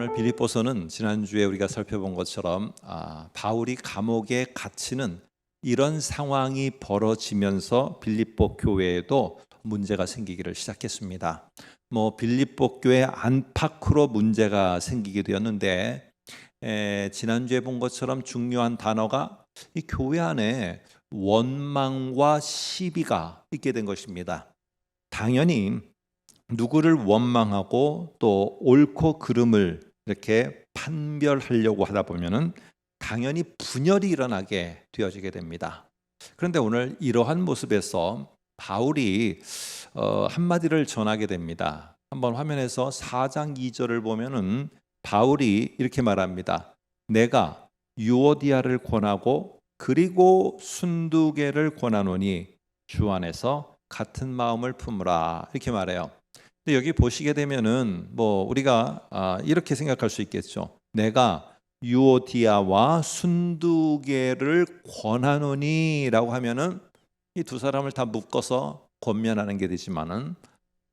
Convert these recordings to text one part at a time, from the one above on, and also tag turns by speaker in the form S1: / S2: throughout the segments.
S1: 오늘 빌립보서는 지난주에 우리가 살펴본 것처럼 바울이 감옥에 갇히는 이런 상황이 벌어지면서 빌립보 교회에도 문제가 생기기를 시작했습니다. 빌립보 교회 안팎으로 문제가 생기게 되었는데 지난주에 본 것처럼 중요한 단어가 이 교회 안에 원망과 시비가 있게 된 것입니다. 당연히 누구를 원망하고 또 옳고 그름을 이렇게 판별하려고 하다 보면은 당연히 분열이 일어나게 되어지게 됩니다. 그런데 오늘 이러한 모습에서 바울이 한마디를 전하게 됩니다. 한번 화면에서 4장 2절을 보면은 바울이 이렇게 말합니다. 내가 유오디아를 권하고 그리고 순두개를 권하노니 주 안에서 같은 마음을 품으라, 이렇게 말해요. 근데 여기 보시게 되면은 우리가 이렇게 생각할 수 있겠죠. 내가 유오디아와 순두개를 권하노니라고 하면은 이 두 사람을 다 묶어서 권면하는 게 되지만은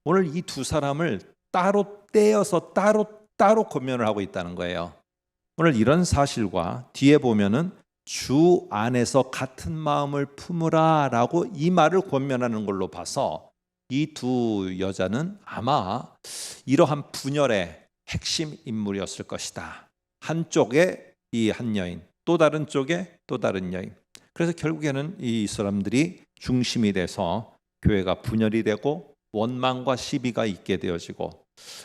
S1: 오늘 이 두 사람을 따로 떼어서 따로 권면을 하고 있다는 거예요. 오늘 이런 사실과 뒤에 보면은 주 안에서 같은 마음을 품으라라고 이 말을 권면하는 걸로 봐서 이 두 여자는 아마 이러한 분열의 핵심 인물이었을 것이다. 한쪽에 이 한 여인, 또 다른 쪽에 또 다른 여인. 그래서 결국에는 이 사람들이 중심이 돼서 교회가 분열이 되고 원망과 시비가 있게 되어지고,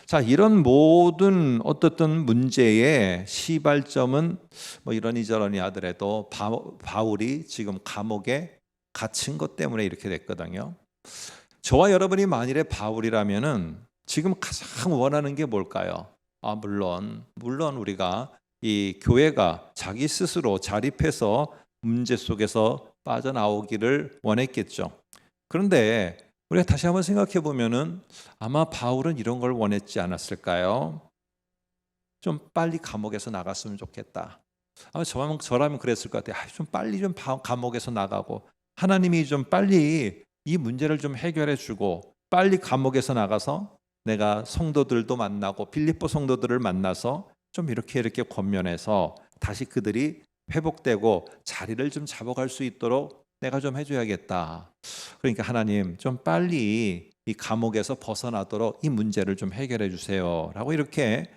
S1: 자, 이런 모든 어떻든 문제의 시발점은 이러니저러니 하더라도 바울이 지금 감옥에 갇힌 것 때문에 이렇게 됐거든요. 저와 여러분이 만일에 바울이라면은 지금 가장 원하는 게 뭘까요? 물론 우리가 이 교회가 자기 스스로 자립해서 문제 속에서 빠져나오기를 원했겠죠. 그런데 우리가 다시 한번 생각해 보면은 아마 바울은 이런 걸 원했지 않았을까요? 좀 빨리 감옥에서 나갔으면 좋겠다. 아마 저라면 그랬을 것 같아요. 좀 빨리 좀 감옥에서 나가고 하나님이 좀 빨리 이 문제를 좀 해결해 주고 빨리 감옥에서 나가서 내가 성도들도 만나고 빌립보 성도들을 만나서 좀 이렇게 권면해서 다시 그들이 회복되고 자리를 좀 잡아갈 수 있도록 내가 좀 해줘야겠다. 그러니까 하나님 좀 빨리 이 감옥에서 벗어나도록 이 문제를 좀 해결해 주세요 라고 이렇게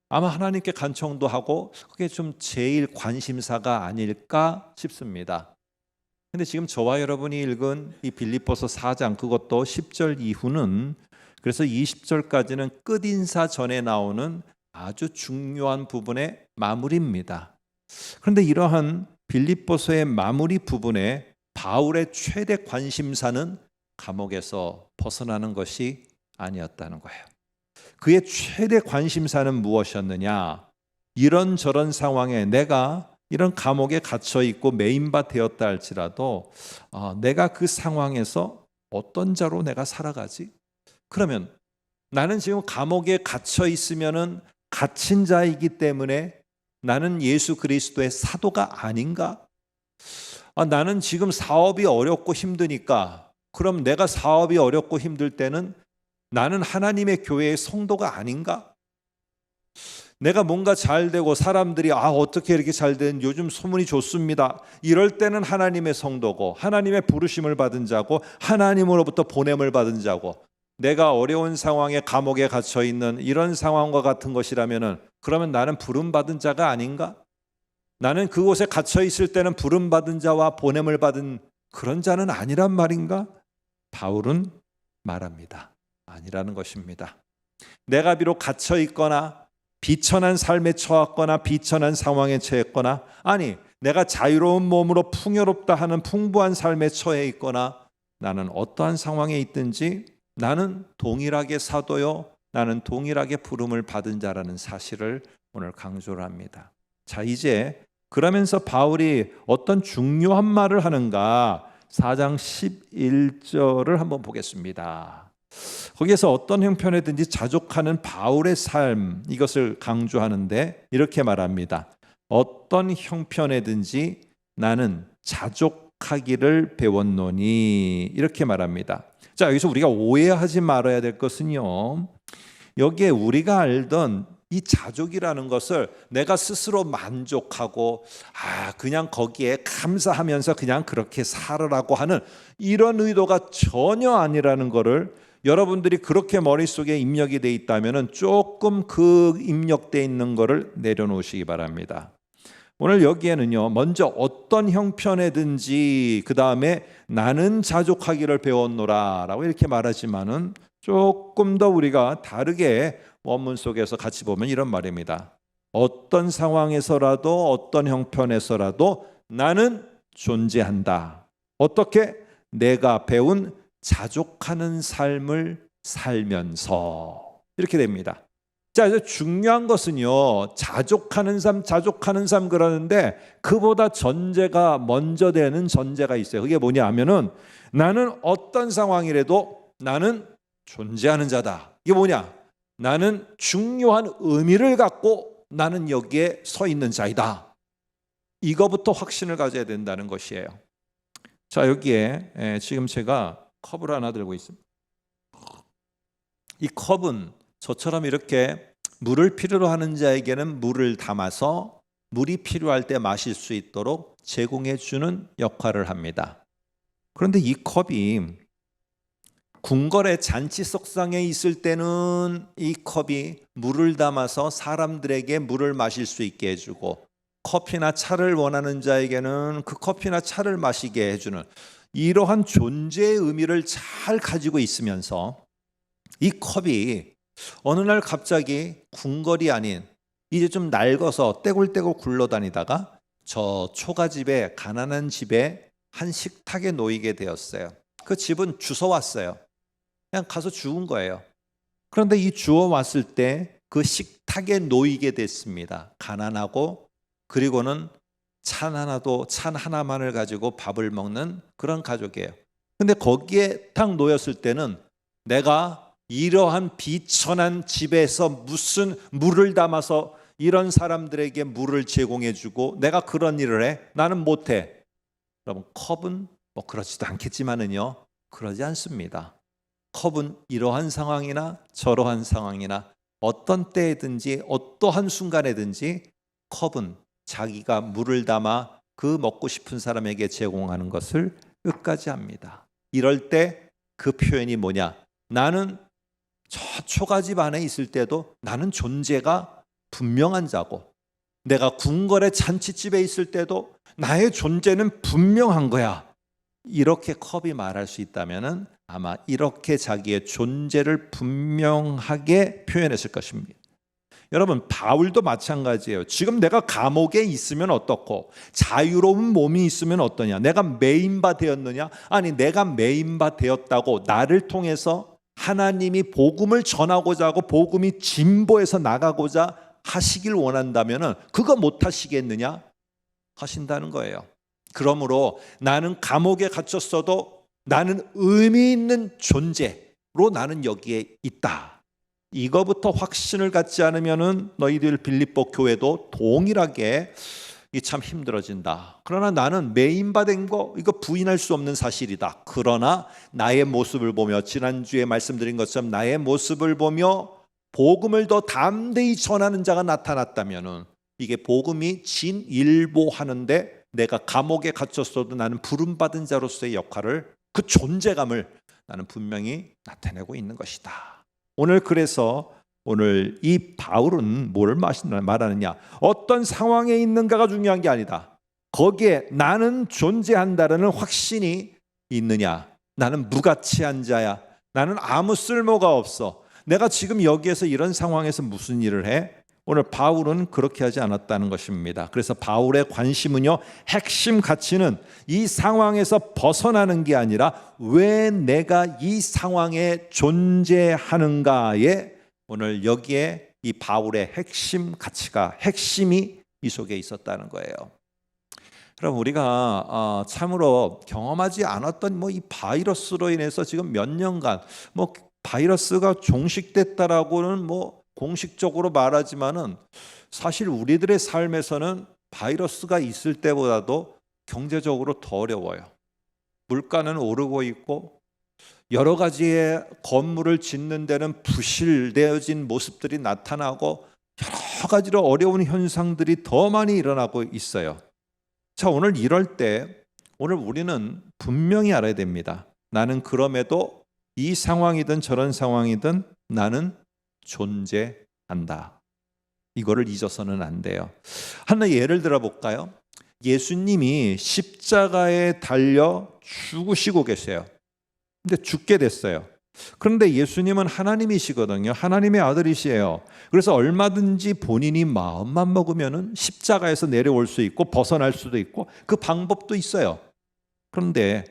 S1: 아마 하나님께 간청도 하고 그게 좀 제일 관심사가 아닐까 싶습니다. 근데 지금 저와 여러분이 읽은 이 빌립보서 4장, 그것도 10절 이후는, 그래서 20절까지는 끝인사 전에 나오는 아주 중요한 부분의 마무리입니다. 그런데 이러한 빌립보서의 마무리 부분에 바울의 최대 관심사는 감옥에서 벗어나는 것이 아니었다는 거예요. 그의 최대 관심사는 무엇이었느냐? 이런저런 상황에 내가 이런 감옥에 갇혀 있고 메인바 되었다 할지라도 내가 그 상황에서 어떤 자로 내가 살아가지? 그러면 나는 지금 감옥에 갇혀 있으면은 갇힌 자이기 때문에 나는 예수 그리스도의 사도가 아닌가? 나는 지금 사업이 어렵고 힘드니까 그럼 내가 사업이 어렵고 힘들 때는 나는 하나님의 교회의 성도가 아닌가? 내가 뭔가 잘 되고 사람들이 어떻게 이렇게 잘 된, 요즘 소문이 좋습니다, 이럴 때는 하나님의 성도고 하나님의 부르심을 받은 자고 하나님으로부터 보냄을 받은 자고, 내가 어려운 상황에 감옥에 갇혀 있는 이런 상황과 같은 것이라면은 그러면 나는 부름 받은 자가 아닌가? 나는 그곳에 갇혀 있을 때는 부름 받은 자와 보냄을 받은 그런 자는 아니란 말인가? 바울은 말합니다. 아니라는 것입니다. 내가 비록 갇혀 있거나 비천한 삶에 처했거나 비천한 상황에 처했거나, 아니 내가 자유로운 몸으로 풍요롭다 하는 풍부한 삶에 처해 있거나, 나는 어떠한 상황에 있든지 나는 동일하게 사도요, 나는 동일하게 부름을 받은 자라는 사실을 오늘 강조를 합니다. 자, 이제 그러면서 바울이 어떤 중요한 말을 하는가? 4장 11절을 한번 보겠습니다. 거기에서 어떤 형편이든지 자족하는 바울의 삶, 이것을 강조하는데 이렇게 말합니다. 어떤 형편이든지 나는 자족하기를 배웠노니, 이렇게 말합니다. 자, 여기서 우리가 오해하지 말아야 될 것은요, 여기에 우리가 알던 이 자족이라는 것을 내가 스스로 만족하고 그냥 거기에 감사하면서 그냥 그렇게 살으라고 하는 이런 의도가 전혀 아니라는 것을 여러분들이 그렇게 머릿속에 입력이 돼 있다면 조금 그 입력돼 있는 것을 내려놓으시기 바랍니다. 오늘 여기에는요, 먼저 어떤 형편에든지 그 다음에 나는 자족하기를 배웠노라 라고 이렇게 말하지만은 조금 더 우리가 다르게 원문 속에서 같이 보면 이런 말입니다. 어떤 상황에서라도 어떤 형편에서라도 나는 존재한다. 어떻게? 내가 배운 자족하는 삶을 살면서 이렇게 됩니다. 자, 이제 중요한 것은요, 자족하는 삶 그러는데 그보다 전제가 먼저 되는 전제가 있어요. 그게 뭐냐 하면은 나는 어떤 상황이라도 나는 존재하는 자다. 이게 뭐냐? 나는 중요한 의미를 갖고 나는 여기에 서 있는 자이다. 이거부터 확신을 가져야 된다는 것이에요. 자, 여기에 지금 제가 컵을 하나 들고 있습니다. 이 컵은 저처럼 이렇게 물을 필요로 하는 자에게는 물을 담아서 물이 필요할 때 마실 수 있도록 제공해 주는 역할을 합니다. 그런데 이 컵이 궁궐의 잔치석상에 있을 때는 이 컵이 물을 담아서 사람들에게 물을 마실 수 있게 해주고 커피나 차를 원하는 자에게는 그 커피나 차를 마시게 해주는 이러한 존재의 의미를 잘 가지고 있으면서 이 컵이 어느 날 갑자기 궁궐이 아닌 이제 좀 낡아서 떼굴떼굴 굴러다니다가 저 초가집에 가난한 집에 한 식탁에 놓이게 되었어요. 그 집은 주워왔어요. 그냥 가서 주운 거예요. 그런데 이 주워왔을 때 그 식탁에 놓이게 됐습니다. 가난하고 그리고는 찬 하나만을 가지고 밥을 먹는 그런 가족이에요. 근데 거기에 딱 놓였을 때는 내가 이러한 비천한 집에서 무슨 물을 담아서 이런 사람들에게 물을 제공해주고 내가 그런 일을 해? 나는 못해. 여러분, 컵은 뭐 그렇지도 않겠지만은요, 그러지 않습니다. 컵은 이러한 상황이나 저러한 상황이나 어떤 때든지 어떠한 순간에든지 컵은 자기가 물을 담아 그 먹고 싶은 사람에게 제공하는 것을 끝까지 합니다. 이럴 때 그 표현이 뭐냐? 나는 저 초가집 안에 있을 때도 나는 존재가 분명한 자고 내가 궁궐의 잔치집에 있을 때도 나의 존재는 분명한 거야. 이렇게 컵이 말할 수 있다면 아마 이렇게 자기의 존재를 분명하게 표현했을 것입니다. 여러분, 바울도 마찬가지예요. 지금 내가 감옥에 있으면 어떻고 자유로운 몸이 있으면 어떠냐? 내가 매인바 되었느냐? 아니, 내가 매인바 되었다고 나를 통해서 하나님이 복음을 전하고자 하고 복음이 진보해서 나가고자 하시길 원한다면 그거 못 하시겠느냐? 하신다는 거예요. 그러므로 나는 감옥에 갇혔어도 나는 의미 있는 존재로 나는 여기에 있다. 이거부터 확신을 갖지 않으면은 너희들 빌립보 교회도 동일하게 참 힘들어진다. 그러나 나는 매인받은 거 이거 부인할 수 없는 사실이다. 그러나 나의 모습을 보며 지난주에 말씀드린 것처럼 나의 모습을 보며 복음을 더 담대히 전하는 자가 나타났다면은 이게 복음이 진일보하는데 내가 감옥에 갇혔어도 나는 부름받은 자로서의 역할을 그 존재감을 나는 분명히 나타내고 있는 것이다. 오늘 그래서 오늘 이 바울은 뭘 말하느냐? 어떤 상황에 있는가가 중요한 게 아니다. 거기에 나는 존재한다라는 확신이 있느냐? 나는 무가치한 자야. 나는 아무 쓸모가 없어. 내가 지금 여기에서 이런 상황에서 무슨 일을 해? 오늘 바울은 그렇게 하지 않았다는 것입니다. 그래서 바울의 관심은요, 핵심 가치는 이 상황에서 벗어나는 게 아니라 왜 내가 이 상황에 존재하는가에 오늘 여기에 이 바울의 핵심 가치가 핵심이 이 속에 있었다는 거예요. 그럼 우리가 참으로 경험하지 않았던 이 바이러스로 인해서 지금 몇 년간 바이러스가 종식됐다라고는 공식적으로 말하지만은 사실 우리들의 삶에서는 바이러스가 있을 때보다도 경제적으로 더 어려워요. 물가는 오르고 있고 여러 가지의 건물을 짓는 데는 부실되어진 모습들이 나타나고 여러 여러 가지로 어려운 현상들이 더 많이 일어나고 있어요. 자, 오늘 이럴 때 오늘 우리는 분명히 알아야 됩니다. 나는 그럼에도 이 상황이든 저런 상황이든 나는 존재한다. 이거를 잊어서는 안 돼요. 하나 예를 들어 볼까요? 예수님이 십자가에 달려 죽으시고 계세요. 근데 죽게 됐어요. 그런데 예수님은 하나님이시거든요. 하나님의 아들이시에요. 그래서 얼마든지 본인이 마음만 먹으면은 십자가에서 내려올 수 있고 벗어날 수도 있고 그 방법도 있어요. 그런데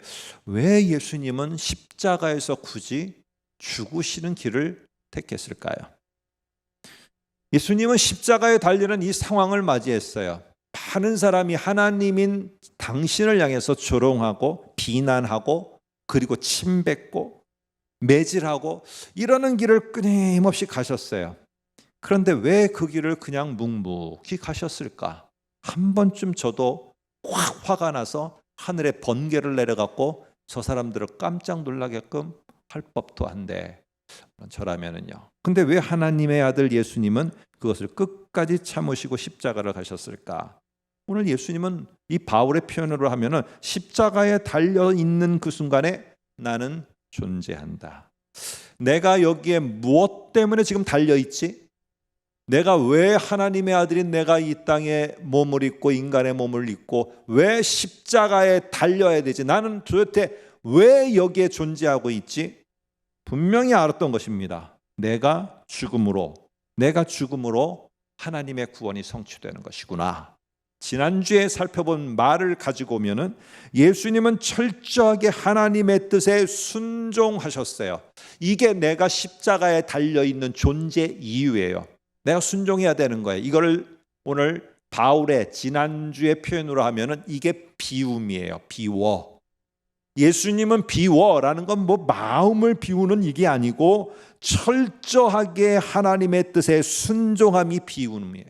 S1: 왜 예수님은 십자가에서 굳이 죽으시는 길을 택했을까요? 예수님은 십자가에 달리는 이 상황을 맞이했어요. 많은 사람이 하나님인 당신을 향해서 조롱하고 비난하고 그리고 침뱉고 매질하고 이러는 길을 끊임없이 가셨어요. 그런데 왜 그 길을 그냥 묵묵히 가셨을까? 한 번쯤 저도 확 화가 나서 하늘에 번개를 내려갖고 저 사람들을 깜짝 놀라게끔 할 법도 한데 저라면은요. 근데 왜 하나님의 아들 예수님은 그것을 끝까지 참으시고 십자가를 가셨을까? 오늘 예수님은 이 바울의 표현으로 하면은 십자가에 달려 있는 그 순간에 나는 존재한다. 내가 여기에 무엇 때문에 지금 달려 있지? 내가 왜 하나님의 아들인 내가 이 땅에 몸을 입고 인간의 몸을 입고 왜 십자가에 달려야 되지? 나는 도대체 왜 여기에 존재하고 있지? 분명히 알았던 것입니다. 내가 죽음으로 하나님의 구원이 성취되는 것이구나. 지난주에 살펴본 말을 가지고 오면은 예수님은 철저하게 하나님의 뜻에 순종하셨어요. 이게 내가 십자가에 달려있는 존재 이유예요. 내가 순종해야 되는 거예요. 이걸 오늘 바울의 지난주의 표현으로 하면은 이게 비움이에요. 비워. 예수님은 비워라는 건 뭐 마음을 비우는 이게 아니고 철저하게 하나님의 뜻에 순종함이 비움이에요.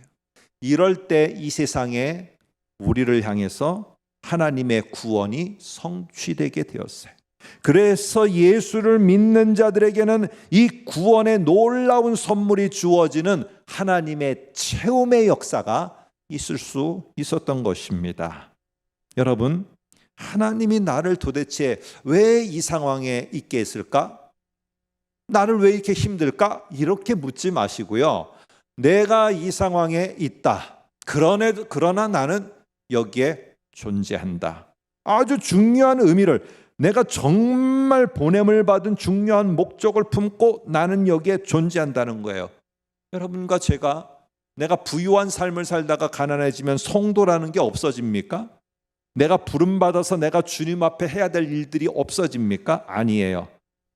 S1: 이럴 때 이 세상에 우리를 향해서 하나님의 구원이 성취되게 되었어요. 그래서 예수를 믿는 자들에게는 이 구원의 놀라운 선물이 주어지는 하나님의 체험의 역사가 있을 수 있었던 것입니다. 여러분, 하나님이 나를 도대체 왜 이 상황에 있게 했을까? 나를 왜 이렇게 힘들까? 이렇게 묻지 마시고요. 내가 이 상황에 있다. 그러나 나는 여기에 존재한다. 아주 중요한 의미를, 내가 정말 보냄을 받은 중요한 목적을 품고 나는 여기에 존재한다는 거예요. 여러분과 내가 부유한 삶을 살다가 가난해지면 성도라는 게 없어집니까? 내가 부름받아서 내가 주님 앞에 해야 될 일들이 없어집니까? 아니에요.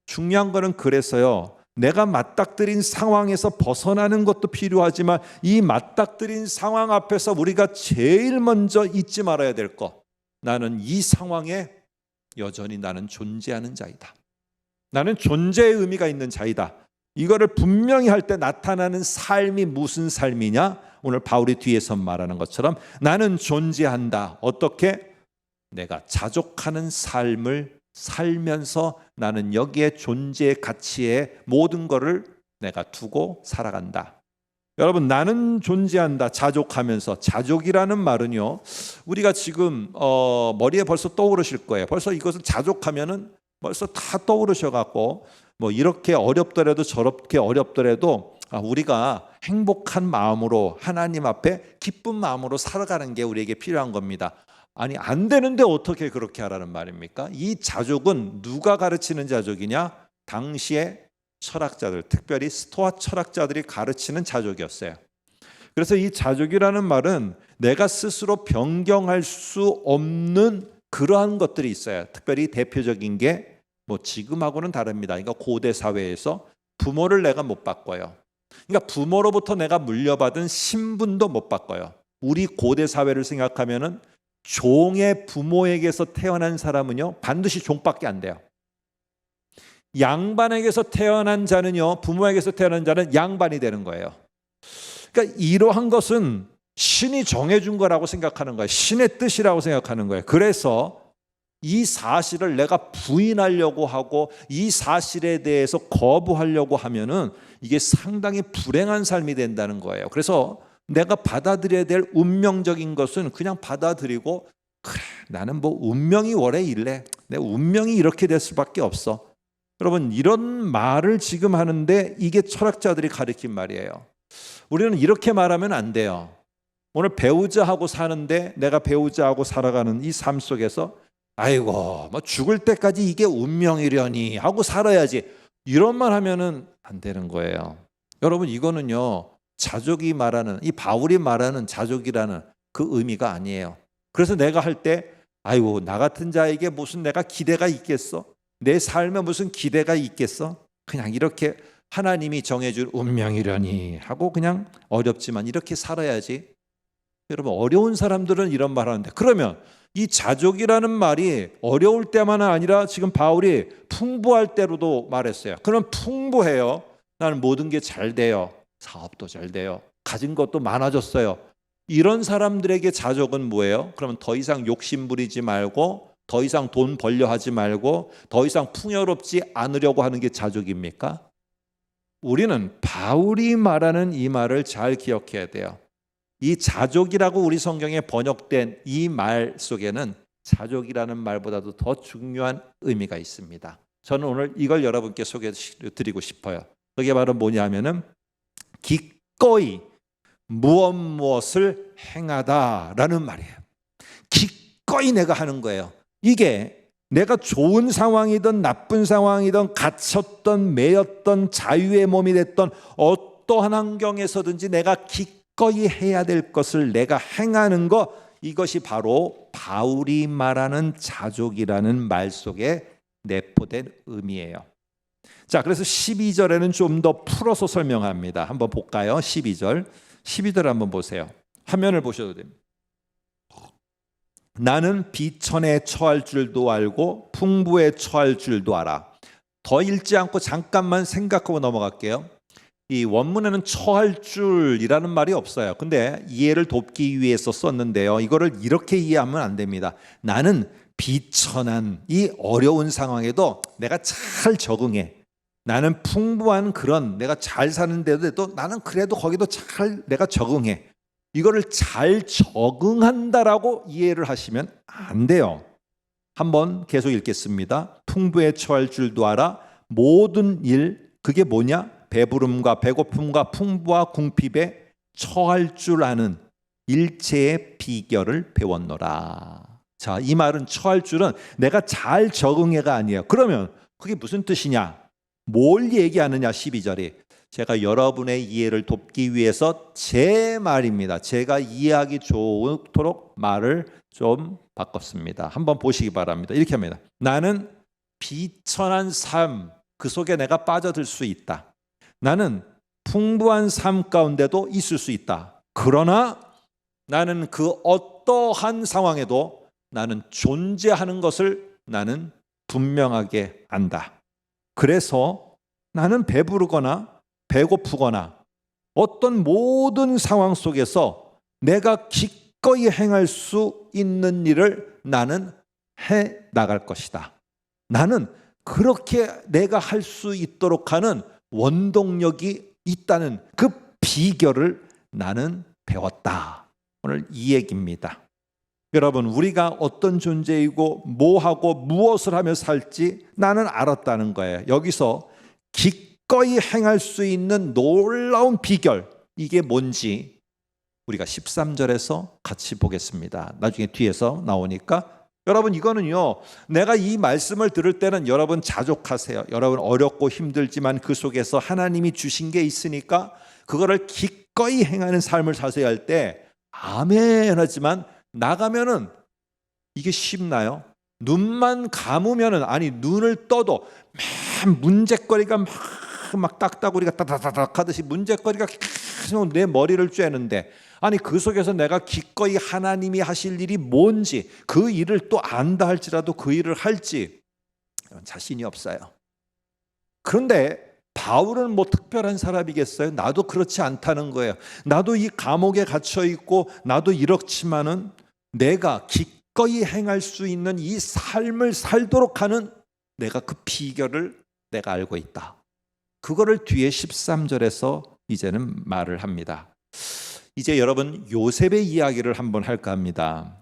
S1: 중요한 거는 그래서요. 내가 맞닥뜨린 상황에서 벗어나는 것도 필요하지만 이 맞닥뜨린 상황 앞에서 우리가 제일 먼저 잊지 말아야 될 것. 나는 이 상황에 여전히 나는 존재하는 자이다. 나는 존재의 의미가 있는 자이다. 이거를 분명히 할 때 나타나는 삶이 무슨 삶이냐? 오늘 바울이 뒤에서 말하는 것처럼 나는 존재한다. 어떻게? 내가 자족하는 삶을 살면서 나는 여기에 존재의 가치에 모든 것을 내가 두고 살아간다. 여러분, 나는 존재한다. 자족하면서. 자족이라는 말은요, 우리가 지금 머리에 벌써 떠오르실 거예요. 벌써 이것을 자족하면은 벌써 다 떠오르셔갖고 뭐 이렇게 어렵더라도 저렇게 어렵더라도 우리가 행복한 마음으로 하나님 앞에 기쁜 마음으로 살아가는 게 우리에게 필요한 겁니다. 아니, 안 되는데 어떻게 그렇게 하라는 말입니까? 이 자족은 누가 가르치는 자족이냐? 당시에 철학자들, 특별히 스토아 철학자들이 가르치는 자족이었어요. 그래서 이 자족이라는 말은 내가 스스로 변경할 수 없는 그러한 것들이 있어요. 특별히 대표적인 게 뭐 지금하고는 다릅니다. 그러니까 고대 사회에서 부모를 내가 못 바꿔요. 그러니까 부모로부터 내가 물려받은 신분도 못 바꿔요. 우리 고대 사회를 생각하면은 종의 부모에게서 태어난 사람은요, 반드시 종밖에 안 돼요. 양반에게서 태어난 자는요, 부모에게서 태어난 자는 양반이 되는 거예요. 그러니까 이러한 것은 신이 정해준 거라고 생각하는 거예요. 신의 뜻이라고 생각하는 거예요. 그래서 이 사실을 내가 부인하려고 하고 이 사실에 대해서 거부하려고 하면은 이게 상당히 불행한 삶이 된다는 거예요. 그래서 내가 받아들여야 될 운명적인 것은 그냥 받아들이고, 그래, 나는 뭐 운명이 원래 이래, 내 운명이 이렇게 될 수밖에 없어. 여러분, 이런 말을 지금 하는데 이게 철학자들이 가르친 말이에요. 우리는 이렇게 말하면 안 돼요. 오늘 배우자하고 사는데, 내가 배우자하고 살아가는 이 삶 속에서 아이고 뭐 죽을 때까지 이게 운명이려니 하고 살아야지, 이런 말 하면은 안 되는 거예요. 여러분, 이거는요, 자족이 말하는, 이 바울이 말하는 자족이라는 그 의미가 아니에요. 그래서 내가 할 때 아이고 나 같은 자에게 무슨 내가 기대가 있겠어? 내 삶에 무슨 기대가 있겠어? 그냥 이렇게 하나님이 정해줄 운명이려니 하고 그냥 어렵지만 이렇게 살아야지. 여러분, 어려운 사람들은 이런 말 하는데, 그러면 이 자족이라는 말이 어려울 때만 아니라 지금 바울이 풍부할 때로도 말했어요. 그럼 풍부해요. 나는 모든 게 잘 돼요. 사업도 잘 돼요. 가진 것도 많아졌어요. 이런 사람들에게 자족은 뭐예요? 그러면 더 이상 욕심 부리지 말고, 더 이상 돈 벌려 하지 말고, 더 이상 풍요롭지 않으려고 하는 게 자족입니까? 우리는 바울이 말하는 이 말을 잘 기억해야 돼요. 이 자족이라고 우리 성경에 번역된 이 말 속에는 자족이라는 말보다도 더 중요한 의미가 있습니다. 저는 오늘 이걸 여러분께 소개해 드리고 싶어요. 그게 바로 뭐냐면은 기꺼이 무엇을 행하다라는 말이에요. 기꺼이 내가 하는 거예요. 이게 내가 좋은 상황이든 나쁜 상황이든 갇혔던 매였던 자유의 몸이 됐던 어떠한 환경에서든지 내가 기꺼이 해야 될 것을 내가 행하는 것, 이것이 바로 바울이 말하는 자족이라는 말 속에 내포된 의미예요. 자, 그래서 12절에는 좀 더 풀어서 설명합니다. 한번 볼까요? 12절 한번 보세요. 화면을 보셔도 됩니다. 나는 비천에 처할 줄도 알고 풍부에 처할 줄도 알아. 더 읽지 않고 잠깐만 생각하고 넘어갈게요. 이 원문에는 처할 줄이라는 말이 없어요. 근데 이해를 돕기 위해서 썼는데요, 이거를 이렇게 이해하면 안 됩니다. 나는 비천한 이 어려운 상황에도 내가 잘 적응해. 나는 풍부한 그런 내가 잘 사는데도 나는 그래도 거기도 잘 내가 적응해. 이거를 잘 적응한다라고 이해를 하시면 안 돼요. 한번 계속 읽겠습니다. 풍부에 처할 줄도 알아. 모든 일, 그게 뭐냐? 배부름과 배고픔과 풍부와 궁핍에 처할 줄 아는 일체의 비결을 배웠노라. 자, 이 말은 처할 줄은 내가 잘 적응해가 아니에요. 그러면 그게 무슨 뜻이냐? 뭘 얘기하느냐? 12절이 제가 여러분의 이해를 돕기 위해서 제 말입니다. 제가 이해하기 좋도록 말을 좀 바꿨습니다. 한번 보시기 바랍니다. 이렇게 합니다. 나는 비천한 삶, 그 속에 내가 빠져들 수 있다. 나는 풍부한 삶 가운데도 있을 수 있다. 그러나 나는 그 어떠한 상황에도 나는 존재하는 것을 나는 분명하게 안다. 그래서 나는 배부르거나 배고프거나 어떤 모든 상황 속에서 내가 기꺼이 행할 수 있는 일을 나는 해 나갈 것이다. 나는 그렇게 내가 할 수 있도록 하는 원동력이 있다는 그 비결을 나는 배웠다. 오늘 이 얘기입니다. 여러분, 우리가 어떤 존재이고 뭐하고 무엇을 하며 살지 나는 알았다는 거예요. 여기서 기꺼이 행할 수 있는 놀라운 비결, 이게 뭔지 우리가 13절에서 같이 보겠습니다. 나중에 뒤에서 나오니까. 여러분, 이거는요, 내가 이 말씀을 들을 때는 여러분 자족하세요. 여러분 어렵고 힘들지만 그 속에서 하나님이 주신 게 있으니까 그거를 기꺼이 행하는 삶을 사세요 할 때 아멘 하지만 나가면은 이게 쉽나요? 눈만 감으면은, 아니 눈을 떠도 막 문제거리가 막 딱따구리가 따다다닥 하듯이 문제거리가 계속 내 머리를 쬐는데, 아니 그 속에서 내가 기꺼이 하나님이 하실 일이 뭔지 그 일을 또 안다 할지라도 그 일을 할지 자신이 없어요. 그런데 바울은 뭐 특별한 사람이겠어요? 나도 그렇지 않다는 거예요. 나도 이 감옥에 갇혀 있고 나도 이렇지만은 내가 기꺼이 행할 수 있는 이 삶을 살도록 하는 내가 그 비결을 내가 알고 있다. 그거를 뒤에 13절에서 이제는 말을 합니다. 이제 여러분 요셉의 이야기를 한번 할까 합니다.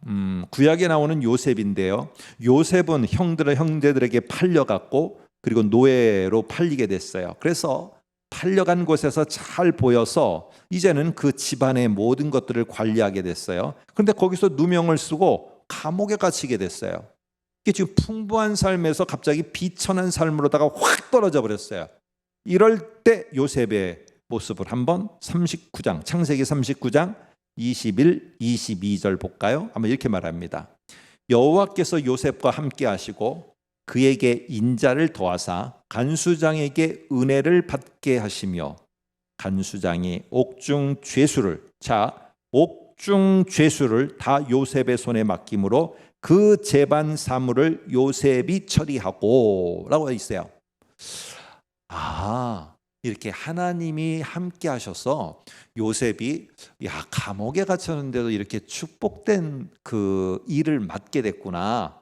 S1: 구약에 나오는 요셉인데요. 요셉은 형제들에게 팔려갔고 그리고 노예로 팔리게 됐어요. 그래서 팔려간 곳에서 잘 보여서 이제는 그 집안의 모든 것들을 관리하게 됐어요. 그런데 거기서 누명을 쓰고 감옥에 갇히게 됐어요. 이게 지금 풍부한 삶에서 갑자기 비천한 삶으로다가 확 떨어져 버렸어요. 이럴 때 요셉의 모습을 한번 39장 창세기 39장 21, 22절 볼까요? 한번 이렇게 말합니다. 여호와께서 요셉과 함께 하시고 그에게 인자를 더하사 간수장에게 은혜를 받게 하시며 간수장이 옥중 죄수를 다 요셉의 손에 맡김으로 그 재반 사물을 요셉이 처리하고 라고 있어요. 이렇게 하나님이 함께 하셔서 요셉이 감옥에 갇혔는데도 이렇게 축복된 그 일을 맡게 됐구나.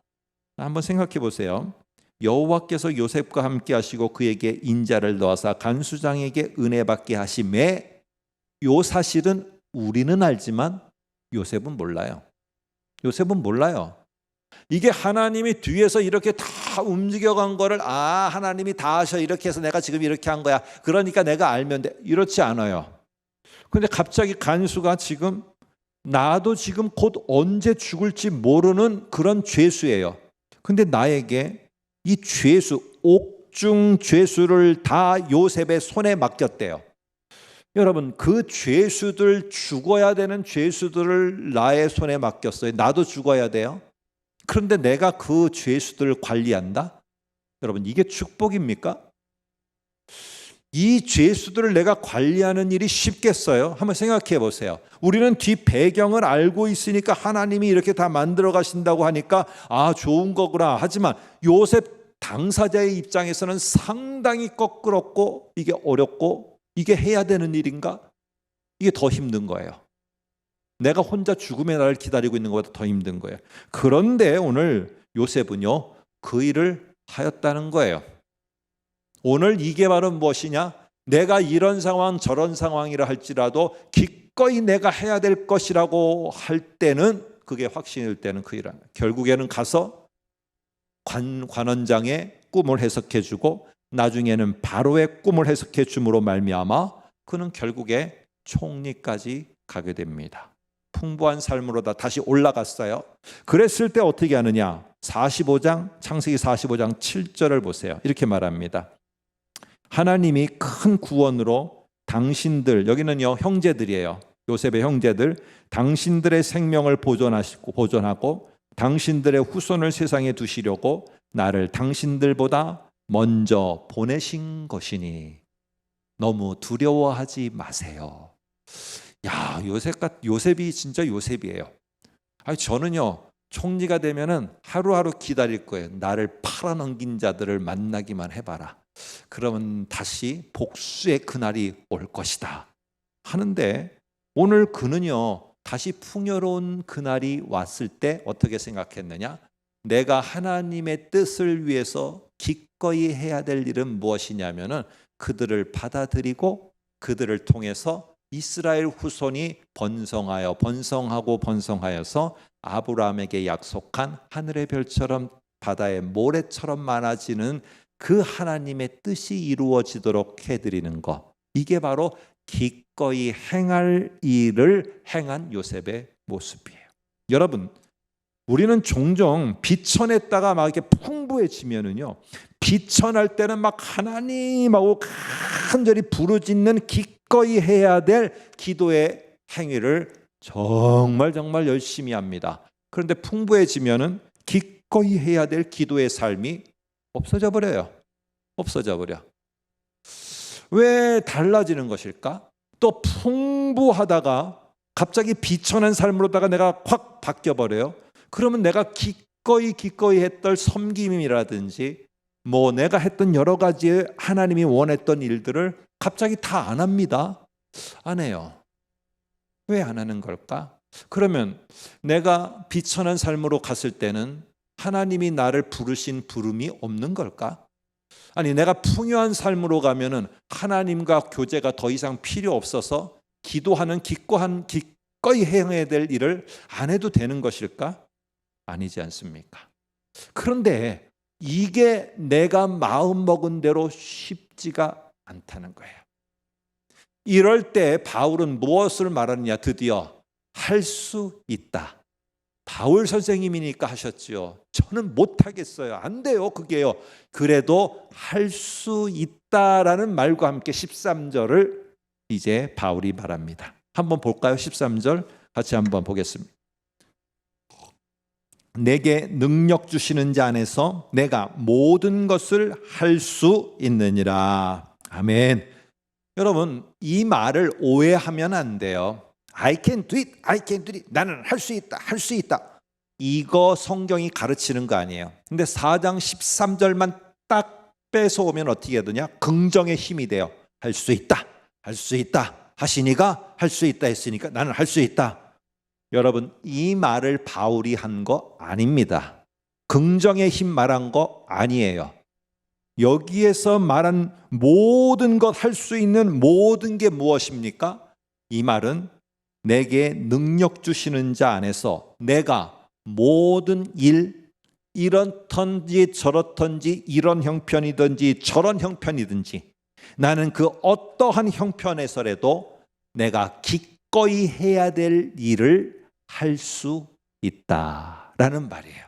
S1: 한번 생각해 보세요. 여호와께서 요셉과 함께 하시고 그에게 인자를 더하사 간수장에게 은혜 받게 하심에, 요 사실은 우리는 알지만 요셉은 몰라요. 요셉은 몰라요. 이게 하나님이 뒤에서 이렇게 다 움직여간 거를 하나님이 다 하셔 이렇게 해서 내가 지금 이렇게 한 거야 그러니까 내가 알면 돼 이렇지 않아요. 근데 갑자기 간수가 지금 나도 지금 곧 언제 죽을지 모르는 그런 죄수예요. 근데 나에게 이 옥중 죄수를 다 요셉의 손에 맡겼대요. 여러분 그 죄수들, 죽어야 되는 죄수들을 나의 손에 맡겼어요. 나도 죽어야 돼요. 그런데 내가 그 죄수들을 관리한다? 여러분 이게 축복입니까? 이 죄수들을 내가 관리하는 일이 쉽겠어요? 한번 생각해 보세요. 우리는 뒤 배경을 알고 있으니까 하나님이 이렇게 다 만들어 가신다고 하니까 좋은 거구나. 하지만 요셉 당사자의 입장에서는 상당히 거꾸럽고 이게 어렵고 이게 해야 되는 일인가? 이게 더 힘든 거예요. 내가 혼자 죽음의 날을 기다리고 있는 것보다 더 힘든 거예요. 그런데 오늘 요셉은요 그 일을 하였다는 거예요. 오늘 이게 바로 무엇이냐? 내가 이런 상황 저런 상황이라 할지라도 기꺼이 내가 해야 될 것이라고 할 때는, 그게 확신일 때는 그 일은 결국에는 가서 관원장의 꿈을 해석해 주고 나중에는 바로의 꿈을 해석해 줌으로 말미암아 그는 결국에 총리까지 가게 됩니다. 풍부한 삶으로 다시 올라갔어요. 그랬을 때 어떻게 하느냐? 창세기 45장 7절을 보세요. 이렇게 말합니다. 하나님이 큰 구원으로 당신들, 여기는요 형제들이에요. 요셉의 형제들, 당신들의 생명을 보존하고 당신들의 후손을 세상에 두시려고 나를 당신들보다 먼저 보내신 것이니 너무 두려워하지 마세요. 요셉이 진짜 요셉이에요. 저는요 총리가 되면은 하루하루 기다릴 거예요. 나를 팔아넘긴 자들을 만나기만 해봐라. 그러면 다시 복수의 그날이 올 것이다 하는데, 오늘 그는요 다시 풍요로운 그날이 왔을 때 어떻게 생각했느냐? 내가 하나님의 뜻을 위해서 기꺼이 해야 될 일은 무엇이냐면은 그들을 받아들이고 그들을 통해서 이스라엘 후손이 번성하여서 아브라함에게 약속한 하늘의 별처럼 바다의 모래처럼 많아지는 그 하나님의 뜻이 이루어지도록 해드리는 것, 이게 바로 기꺼이 행할 일을 행한 요셉의 모습이에요. 여러분, 우리는 종종 비천했다가 막 이렇게 풍부해지면은요, 비천할 때는 막 하나님하고 간절히 부르짖는 기꺼이 해야 될 기도의 행위를 정말 열심히 합니다. 그런데 풍부해지면은 기꺼이 해야 될 기도의 삶이 없어져 버려. 왜 달라지는 것일까? 또 풍부하다가 갑자기 비천한 삶으로다가 내가 확 바뀌어 버려요. 그러면 내가 기꺼이 했던 섬김이라든지 내가 했던 여러 가지 하나님이 원했던 일들을 갑자기 다 안 합니다. 안 해요. 왜 안 하는 걸까? 그러면 내가 비천한 삶으로 갔을 때는 하나님이 나를 부르신 부름이 없는 걸까? 아니, 내가 풍요한 삶으로 가면은 하나님과 교제가 더 이상 필요 없어서 기도하는 기꺼이 행해야 될 일을 안 해도 되는 것일까? 아니지 않습니까? 그런데 이게 내가 마음먹은 대로 쉽지가 않다는 거예요. 이럴 때 바울은 무엇을 말하느냐? 드디어 할 수 있다. 바울 선생님이니까 하셨지요. 저는 못하겠어요. 안 돼요. 그게요. 그래도 할 수 있다라는 말과 함께 13절을 이제 바울이 말합니다. 한번 볼까요? 13절 같이 한번 보겠습니다. 내게 능력 주시는 자 안에서 내가 모든 것을 할 수 있느니라. 아멘. 여러분, 이 말을 오해하면 안 돼요. I can do it, I can do it. 나는 할 수 있다, 할 수 있다. 이거 성경이 가르치는 거 아니에요. 근데 4장 13절만 딱 뺏어오면 어떻게 되냐? 긍정의 힘이 돼요. 할 수 있다, 할 수 있다 하시니까 할 수 있다 했으니까 나는 할 수 있다. 여러분, 이 말을 바울이 한 거 아닙니다. 긍정의 힘 말한 거 아니에요. 여기에서 말한 모든 것 할 수 있는 모든 게 무엇입니까? 이 말은 내게 능력 주시는 자 안에서 내가 모든 일, 이렇든지 저렇든지 이런 형편이든지 저런 형편이든지 나는 그 어떠한 형편에서라도 내가 기꺼이 해야 될 일을 할 수 있다라는 말이에요.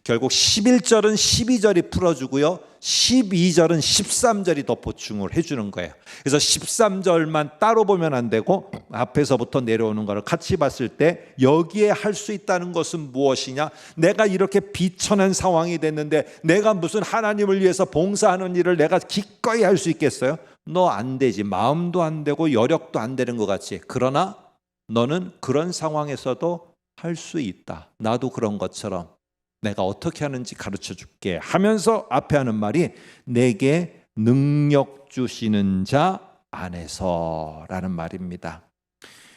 S1: 결국 11절은 12절이 풀어주고요, 12절은 13절이 더 보충을 해주는 거예요. 그래서 13절만 따로 보면 안 되고 앞에서부터 내려오는 거를 같이 봤을 때 여기에 할 수 있다는 것은 무엇이냐? 내가 이렇게 비천한 상황이 됐는데 내가 무슨 하나님을 위해서 봉사하는 일을 내가 기꺼이 할 수 있겠어요? 너 안 되지. 마음도 안 되고 여력도 안 되는 것 같이. 그러나 너는 그런 상황에서도 할 수 있다. 나도 그런 것처럼 내가 어떻게 하는지 가르쳐 줄게 하면서 앞에 하는 말이 내게 능력 주시는 자 안에서라는 말입니다.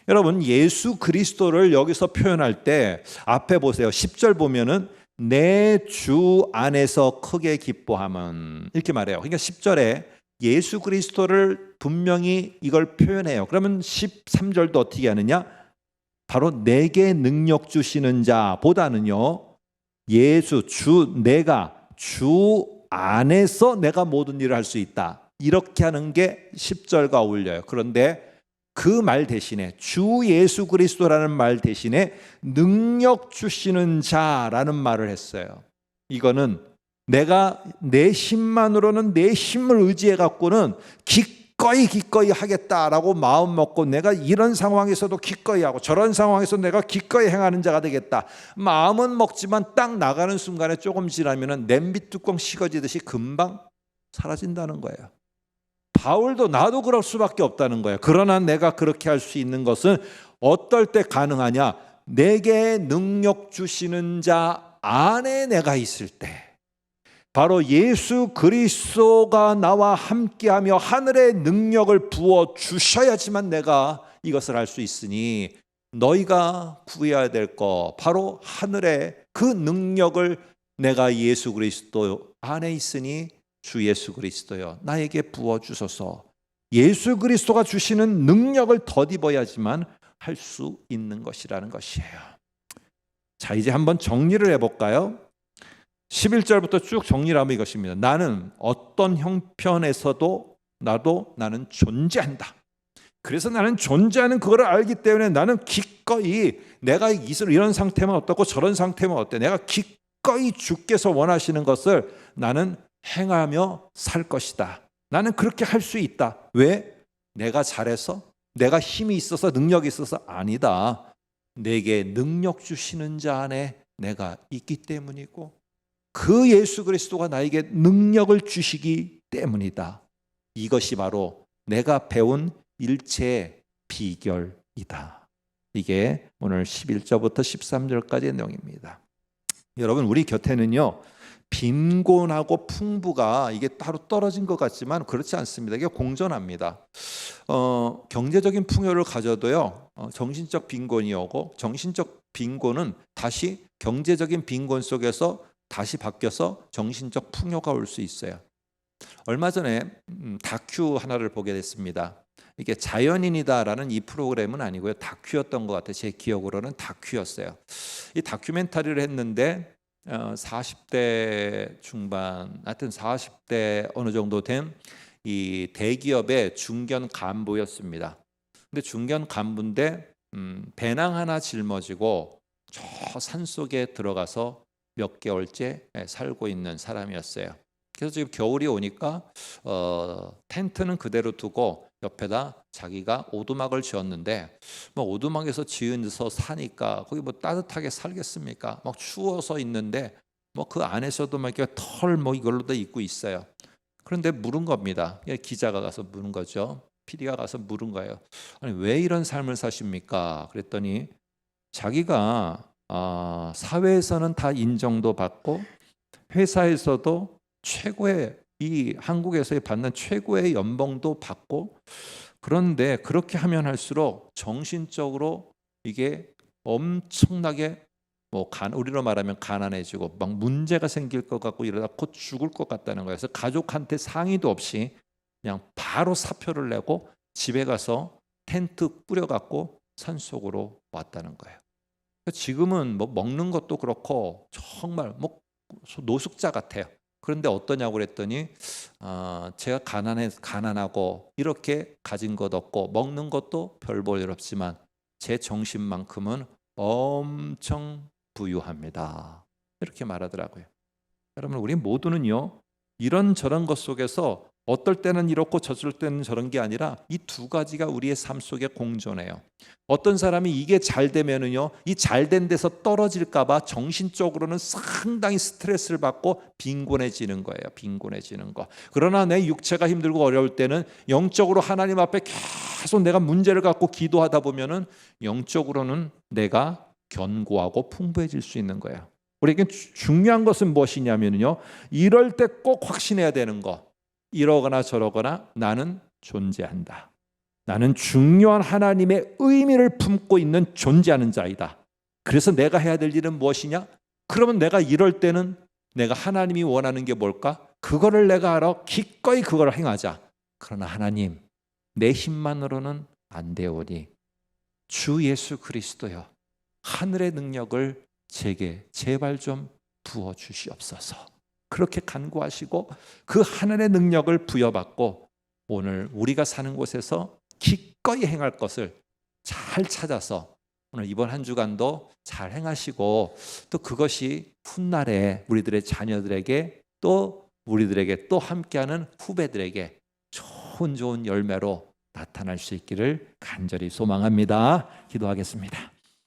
S1: 여러분, 예수 그리스도를 여기서 표현할 때 앞에 보세요. 10절 보면은 내 주 안에서 크게 기뻐함은 이렇게 말해요. 그러니까 10절에 예수 그리스도를 분명히 이걸 표현해요. 그러면 13절도 어떻게 하느냐? 바로 내게 능력 주시는 자보다는요, 예수, 내가 주 안에서 내가 모든 일을 할 수 있다. 이렇게 하는 게 10절과 어울려요. 그런데 그 말 대신에 주 예수 그리스도라는 말 대신에 능력 주시는 자라는 말을 했어요. 이거는 내가 내 힘만으로는 내 힘을 의지해 갖고는 기꺼이 하겠다라고 마음 먹고 내가 이런 상황에서도 기꺼이 하고 저런 상황에서 내가 기꺼이 행하는 자가 되겠다. 마음은 먹지만 딱 나가는 순간에 조금 지나면 냄비 뚜껑 식어지듯이 금방 사라진다는 거예요. 바울도 나도 그럴 수밖에 없다는 거예요. 그러나 내가 그렇게 할 수 있는 것은 어떨 때 가능하냐? 내게 능력 주시는 자 안에 내가 있을 때, 바로 예수 그리스도가 나와 함께하며 하늘의 능력을 부어 주셔야지만 내가 이것을 할 수 있으니 너희가 구해야 될 거 바로 하늘의 그 능력을 내가 예수 그리스도 안에 있으니 주 예수 그리스도여 나에게 부어 주소서. 예수 그리스도가 주시는 능력을 덧입어야지만 할 수 있는 것이라는 것이에요. 자, 이제 한번 정리를 해볼까요? 11절부터 쭉 정리를 하면 이것입니다. 나는 어떤 형편에서도 나는 존재한다. 그래서 나는 존재하는 그거를 알기 때문에 나는 기꺼이 내가 이런 상태면 어떻고 저런 상태면 어때? 내가 기꺼이 주께서 원하시는 것을 나는 행하며 살 것이다. 나는 그렇게 할 수 있다. 왜? 내가 잘해서? 내가 힘이 있어서 능력이 있어서? 아니다. 내게 능력 주시는 자 안에 내가 있기 때문이고 그 예수 그리스도가 나에게 능력을 주시기 때문이다. 이것이 바로 내가 배운 일체의 비결이다. 이게 오늘 11절부터 13절까지의 내용입니다. 여러분, 우리 곁에는요, 빈곤하고 풍부가 이게 따로 떨어진 것 같지만 그렇지 않습니다. 이게 공존합니다. 경제적인 풍요를 가져도요, 정신적 빈곤이 오고 정신적 빈곤은 다시 경제적인 빈곤 속에서 다시 바뀌어서 정신적 풍요가 올 수 있어요. 얼마 전에 다큐 하나를 보게 됐습니다. 이게 자연인이다라는 이 프로그램은 아니고요. 다큐였던 것 같아요. 제 기억으로는 다큐였어요. 이 다큐멘터리를 했는데 40대 중반, 하여튼 40대 어느 정도 된 이 대기업의 중견 간부였습니다. 근데 중견 간부인데 배낭 하나 짊어지고 저 산속에 들어가서 몇 개월째 살고 있는 사람이었어요. 그래서 지금 겨울이 오니까 텐트는 그대로 두고 옆에다 자기가 오두막을 지었는데 뭐 오두막에서 지으면서 사니까 거기 뭐 따뜻하게 살겠습니까? 막 추워서 있는데 뭐 그 안에서도 막 이렇게 털 뭐 이걸로도 입고 있어요. 그런데 물은 겁니다. 기자가 가서 물은 거죠. PD가 가서 물은 거예요. 아니 왜 이런 삶을 사십니까? 그랬더니 자기가 사회에서는 다 인정도 받고 회사에서도 최고의 이 한국에서 받는 최고의 연봉도 받고 그런데 그렇게 하면 할수록 정신적으로 이게 엄청나게 뭐 우리로 말하면 가난해지고 막 문제가 생길 것 같고 이러다 곧 죽을 것 같다는 거예요. 그래서 가족한테 상의도 없이 그냥 바로 사표를 내고 집에 가서 텐트 뿌려갖고 산속으로 왔다는 거예요. 지금은 뭐 먹는 것도 그렇고 정말 뭐 노숙자 같아요. 그런데 어떠냐고 그랬더니 제가 가난하고 이렇게 가진 것 없고 먹는 것도 별 볼 일 없지만 제 정신만큼은 엄청 부유합니다. 이렇게 말하더라고요. 여러분 우리 모두는요 이런저런 것 속에서 어떨 때는 이렇고 저럴 때는 저런 게 아니라 이 두 가지가 우리의 삶 속에 공존해요. 어떤 사람이 이게 잘 되면은요 이 잘된 데서 떨어질까 봐 정신적으로는 상당히 스트레스를 받고 빈곤해지는 거예요. 빈곤해지는 거. 그러나 내 육체가 힘들고 어려울 때는 영적으로 하나님 앞에 계속 내가 문제를 갖고 기도하다 보면은 영적으로는 내가 견고하고 풍부해질 수 있는 거예요. 우리에게 중요한 것은 무엇이냐면요 이럴 때 꼭 확신해야 되는 거. 이러거나 저러거나 나는 존재한다. 나는 중요한 하나님의 의미를 품고 있는 존재하는 자이다. 그래서 내가 해야 될 일은 무엇이냐? 그러면 내가 이럴 때는 내가 하나님이 원하는 게 뭘까? 그거를 내가 알아 기꺼이 그걸 행하자. 그러나 하나님 내 힘만으로는 안 되오니 주 예수 그리스도여 하늘의 능력을 제게 제발 좀 부어주시옵소서. 그렇게 간구하시고 그 하늘의 능력을 부여받고 오늘 우리가 사는 곳에서 기꺼이 행할 것을 잘 찾아서 오늘 이번 한 주간도 잘 행하시고 또 그것이 훗날에 우리들의 자녀들에게 또 우리들에게 또 함께하는 후배들에게 좋은 열매로 나타날 수 있기를 간절히 소망합니다. 기도하겠습니다.